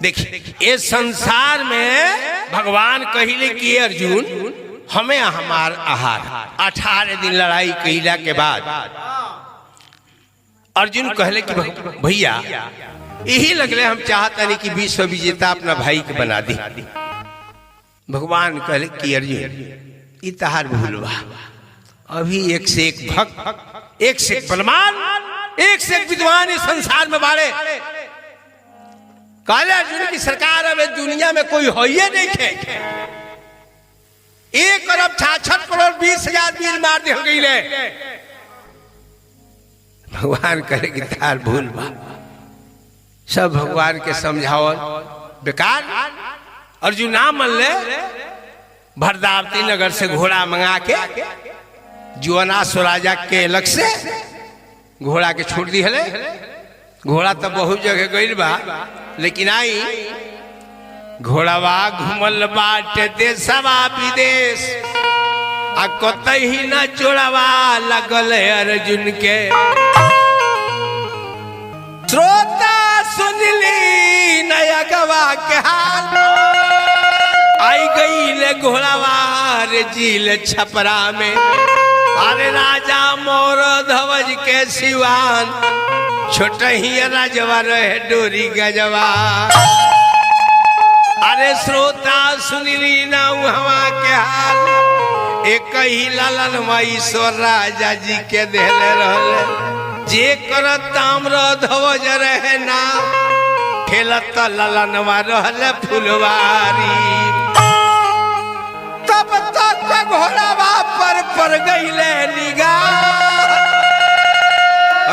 देखिए ये संसार में भगवान कहिले कि अर्जुन हमें हमार आहार 18 दिन लड़ाई कैला के बाद अर्जुन कहले कि भैया यही लगले हम चाहता नहीं कि विश्व विजेता अपना भाई के बना दी। भगवान कहले कि अर्जुन ई तहार भूल बा, अभी एक से एक भक्त, एक से एक बलवान, एक से एक विद्वान इस संसार में बाड़े। कहले अर्जुन की सरकार अब दुनिया में कोई हो ही नहीं थे। 1 अरब 66 करोड़ 20,000 वीर मार दिया गई। भगवान कहे कि तार भूल बा, सब भगवान के समझावल बेकार। अर्जुन ना मन ले, भरदावती नगर से घोड़ा मंगा के जुआनास राजा के लग से घोड़ा के छोड़ दी हले। घोड़ा तो बहुत जगह गइल बा, लेकिन आई घोड़ावा घूमल बाटे देशवा विदेश, आ कतई न चोड़ावा लगल अर्जुन के। श्रोता सुनली नया गवा के हाल, आई गई ले घोड़ावा रे झील छपरा में। अरे राजा मोर ध्वज के सिवान, छोटा ही राजवा रहे डोरी गजवा। अरे श्रोता सुनली ना हवा के हाल, एक ही लालन ईश्वर राजा जी के देले रहले। जे कर ताम्र ध्वज रहे ना, खेलत ललनवा रहले फुलवारी। तब तक घोड़ावा पर गईले निगाह,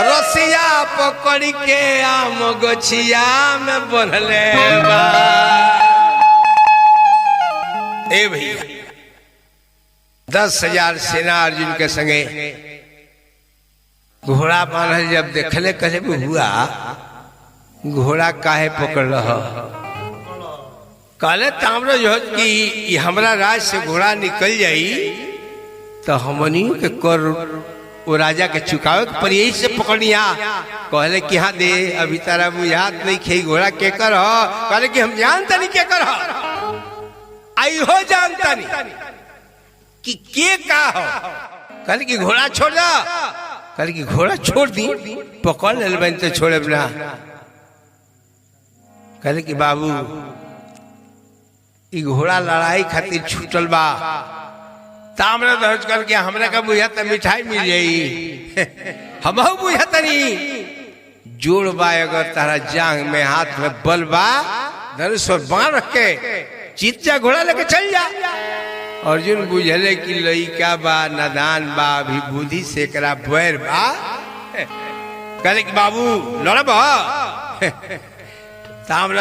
रसिया पकड़ के आम गोछिया में बनले बा। ए भैया 10,000 सेना अर्जुन के संगे घोड़ा बांधल जब देखले कहे हुआ घोड़ा काहे पकड़ रहा। कहले ताम्र जो कि हमरा राज से घोड़ा निकल जाई तो हमनी के कर वो राजा के चुकावे पर यही से पकड़िया। कहले कि हाँ दे, अभी तारा बुझात नहीं खे घोड़ा के कर। कहले कि हम जानता नहीं के कर, आई हो जानता नहीं कि के का हो। कहले कि घोड़ा छोड़ दो। कहले कि घोड़ा छोड़ दी, पकड़ ले बन तो छोड़े ना। कहले कि बाबू ई घोड़ा लड़ाई खातिर छूटल बा, ताम्र ध्वज करके हमरा का बुझाता मिठाई मिल जाई। हम बुझाता नहीं जोड़ बा, अगर तारा जांग में हाथ में बल बा, धनुष और बाण रख के जीत जा, घोड़ा लेके चल जा। अर्जुन बुझले कि लइका बा, नादान बा, अभी बुद्धि से करा बैर बा। कहले कि बाबू लड़ब। ताम्र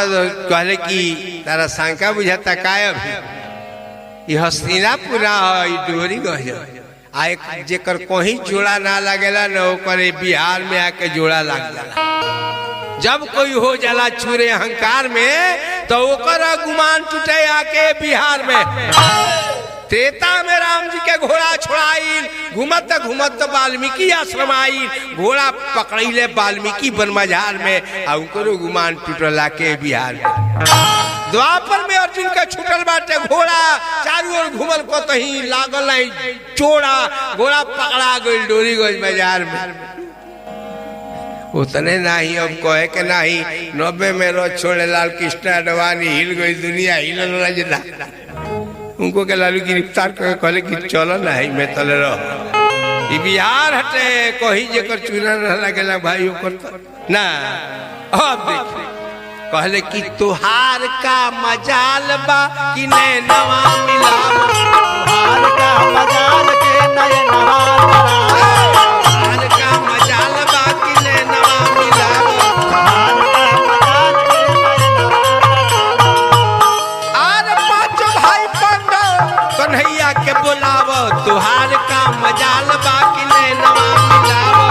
कहले कि तारा शंका बुझाता काय, अभी हस्तिनापुरा डोरी गज आ जेकर कहीं जोड़ा ना लगेला न ओकर बिहार में आके जोड़ा लग जाला। जब कोई हो जाला छुरे अहंकार में तो ओकर गुमान टूटे आके बिहार में। त्रेता में राम जी के घोड़ा छोड़ाई, घूमत घूमत वाल्मीकि आश्रम आई। घोड़ा पकड़िले वाल्मीकि वन बाजार में, आ उनको गुमान टूटला के बिहार में। द्वापर में अर्जुन का छूटल बाटे घोड़ा, चारों ओर घूमल को तही लागल नहीं चोड़ा। घोड़ा पकड़ा गई डोरी गज बाजार में। उतने नहीं अब कहे के नहीं 90 में रोज छोड़े लाल कृष्ण अडवाणी, हिल गई दुनिया, हिलल रजदा। उनको के लालू गिरफ्तार कर कहले कि चलो नहीं मैं तले रह। ई बिहार हटे, कहीं जेकर चुना न लगेला भाई ओकर ना। अब देख कहले कि तुहार का मजाल बा कि नैनवा मिलाव, तुहार का मजाल के नैनवा मिलाव, तुहार का मजाल बा कि नैनवा मिलाव, तुहार का मजाल के नैनवा मिलाव। आर पांच भाई पंडो कन्हैया के बुलाव, तुहार का मजाल बा कि नैनवा मिलाव।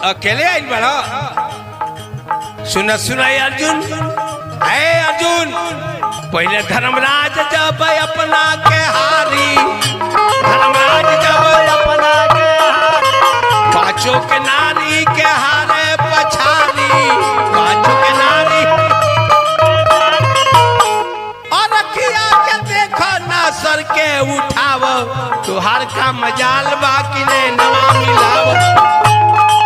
अकेले आई बड़ा सुना अर्जुन। अरे अर्जुन पहले धर्मराज जब अपना के हारी, धर्मराज जब सर के उठाव तुहार का मजाल बाकी ने नवा मिलाव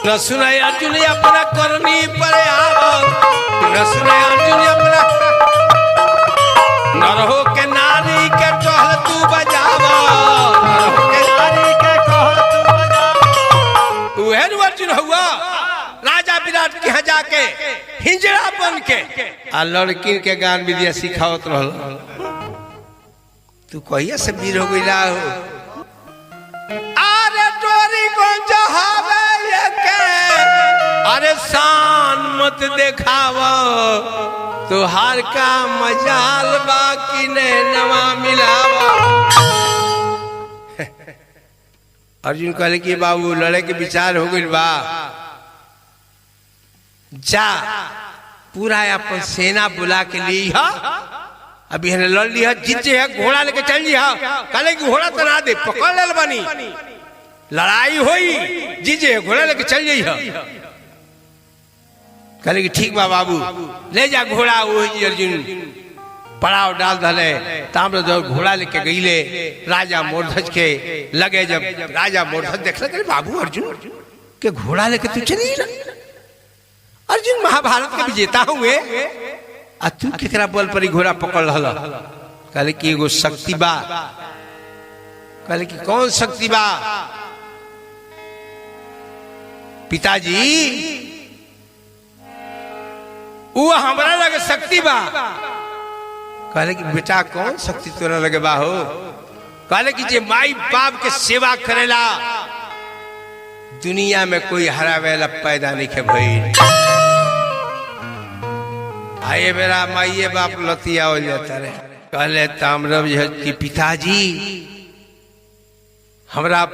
न सुनाय अर्जुन अपना करनी पर आवत न सुनाय अर्जुन अपना नरहो के नारी के टहल तू बजाव नरहो के नारी के टहल तू बजाव उहेन अर्जुन हुआ राजा विराट के यहाँ जाके हिंजड़ा बन के आ लड़किन के गान विद्या सिखावत रहल तू कहिया से वीर हो गइला हो अरे टोरी गंज हवे अरे शान मत देखाव तुहार का मजाल बाकी ने नवा मिलाव अर्जुन कहले कि बाबू लड़े के विचार हो गइल बा जा पूरा अपन सेना बुला के ली हा अभी हने लड़ ली हा जीते है घोड़ा लेके चल जी हा कहले कि घोड़ा तो ना दे पकड़ लेल बनी लड़ाई होई जीजे घोड़ा लेके चल जाई हा कहले कि ठीक बा बाबू ले जा घोड़ा वो अर्जुन पड़ाव डाल दले ताम्रध्वज घोड़ा लेके गईले राजा मोरध्वज के लगे जब राजा मोरध्वज देखले कि बाबू अर्जुन के घोड़ा लेके तू चली ना अर्जुन महाभारत के विजेता हुए आ तू केकरा बल पर घोड़ा पकड़ रहल कहले कि एगो शक्ति बा कहले कि कौन शक्ति बा पिताजी वो हमरा लगे शक्ति बा कहले कि बेटा कौन शक्ति तोरा लगे बा हो कहले कि जे माई बाप के सेवा करेला दुनिया में कोई हरावेला पैदा नहीं के भइल आए मेरा माइये बाप लतिया हो जाता रे कहले ताम्रध्वज की पिताजी हमरा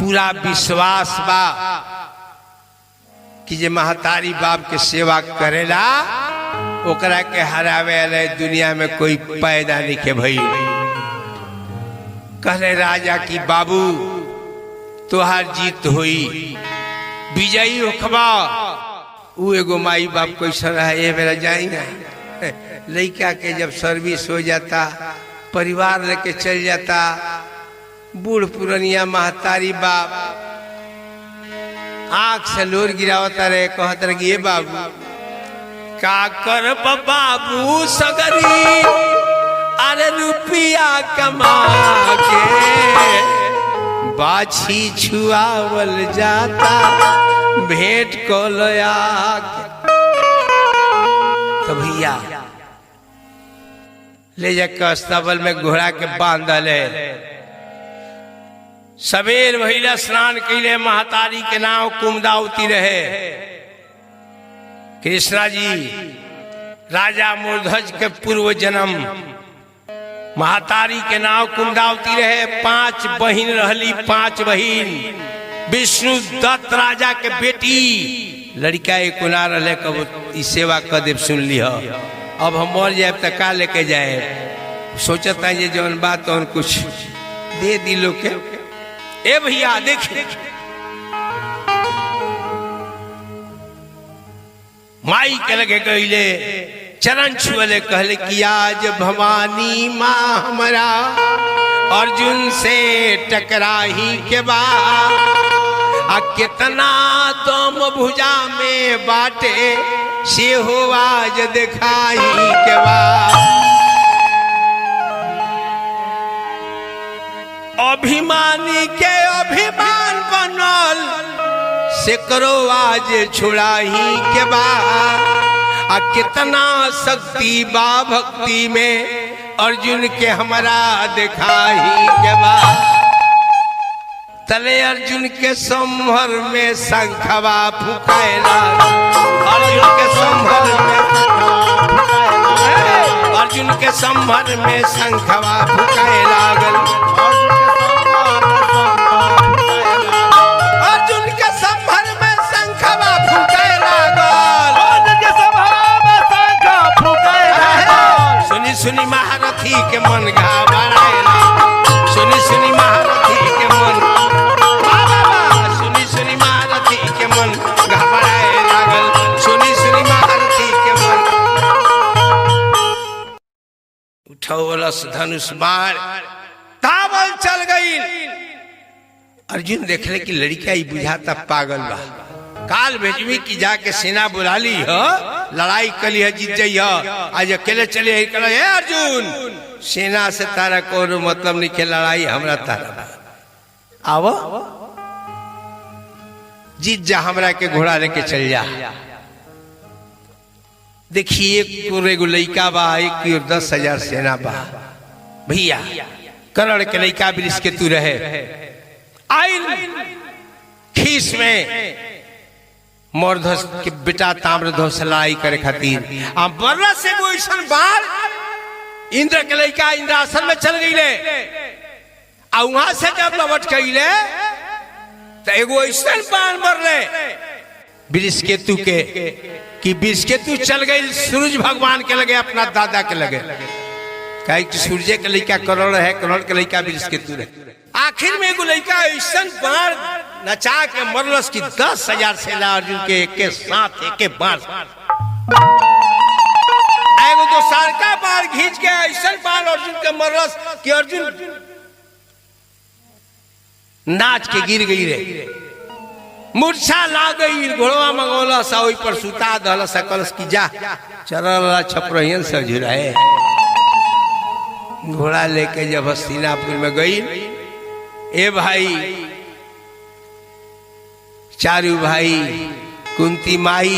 पूरा विश्वास बा कि जे महतारी बाप के सेवा करेला ओकरा के हरावे वाले दुनिया में कोई पैदा नहीं के भई कहले राजा की बाबू तोहार जीत हुई विजयी होखबा उ एगो माई बाप कैसा रहे ये मेरा जाई ना लड़का के जब सर्विस हो जाता परिवार लेके चल जाता बूढ़ पुरनिया महतारी बाप आंख से लोर गिरावता रहे कहता रहे कि ये बाबू का कर बाबू सगरी अरे रुपया कमा के बाछी छुआवल जाता भेंट को लया तो भैया ले जाकर अस्तबल में घोड़ा के बांध ले सवेर महिला स्नान कैले महतारी के नाव कुमदावती रहे कृष्णा जी राजा मूर्धज के पूर्व जन्म महतारी के नाव कुमदावती रहे 5 बहिन रहली 5 बहिन विष्णु दत्त राजा के बेटी लड़का एक ना रहे कब ई सेवा कर देव सुन लिह अब हम मर जाए तो का लेके जाए सोचता है जौन बात तो कुछ दे दी लोग के ए भैया देखिए माई के लगे गईले चरण छुअले कहले कि आज भवानी माँ हमारा अर्जुन से टकराही के बाद आ कितना तुम भुजा में बाटे से हो आज दिखाई के बाद अभिमानी के अभिमान बनल से करो आज छुड़ाही के बाद आ कितना शक्ति बा भक्ति में अर्जुन के हमारा दिखाही के बाद तले अर्जुन के संभर में शंखवा फुकाएला अर्जुन के संभर में शंखवा फुकाए लागल अर्जुन के संभर में शंखवा फुकाए लागल सुनी सुनी महारथी के मन घबराए लागल सुनी सुनी महारथी छवलस धनुष बाण तावल चल गई। अर्जुन देखले कि लड़का ही बुझाता पागल बा। काल भेजवी की जाके सेना बुला ली हो, लड़ाई कली है, जीत जाई हो। आज अकेले चले अर्जुन, सेना से तारा कोनो मतलब नहीं के, लड़ाई हमरा तारा आवो जीत जा, हमरा के घोड़ा लेके चल जा। देखिए एक लड़का बा, एक की 10,000 सेना बा। भैया करण के लड़का वृष के तू रहे आइन खीस में मोरध्वज के बेटा ताम्रध्वज से लड़ाई करे खातिर बर्रा से वो ऐसा बार इंद्र के लड़का इंद्रासन में चल गई ले। वहां से जब लौट गई ले तो एगो ऐसा बाण मरले बृहस्पति के कि बृहस्पति चल गई सूरज भगवान के लगे, अपना दादा के लगे। कहे कि सूर्य के लड़का करोड़ है, करोड़ के लड़का बृहस्पति रहे। आखिर में एगो लड़का ऐसा बाण नचा के मरलस की 10,000 सेना अर्जुन के एक साथ एक बार एगो तो सारका बाण खींच के ऐसा बाण अर्जुन के मरलस कि अर्जुन नाच के गिर गई रे, मूर्छा ला गई। घोड़वा मंगोला सा वही पर सुता दल सकलस की जा चरल छपरहियन से झुराए। घोड़ा लेके जब हस्तिनापुर में गई, ए भाई चारू भाई कुंती माई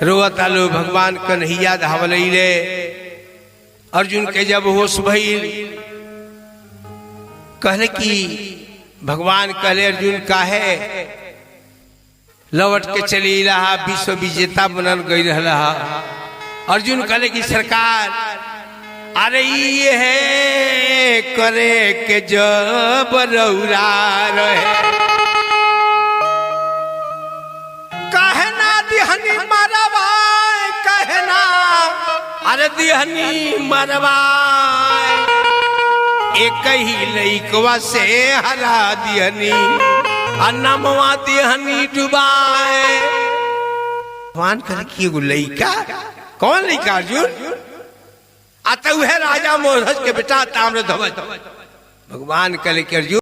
रोवता लो, भगवान कन्हैया धावलैले। अर्जुन के जब होश भइल कहले कि भगवान कहले अर्जुन काहे लौट के चली रहा, विश्व विजेता बनल गई रहा। अर्जुन कहले कि सरकार अरे ये है करे के जब रौरा रहे, कहना दिहनी मरवाए, कहना अरे दिहनी मरवाए, एक ही लइकवा से हरा दिहनी अन्नमवा दिहनी डुबाए। भगवान कहले कि एगो लइका, कौन लइका अर्जुन? आता है राजा मोरध्वज के बेटा ताम्रध्वज। भगवान कहले कि अर्जुन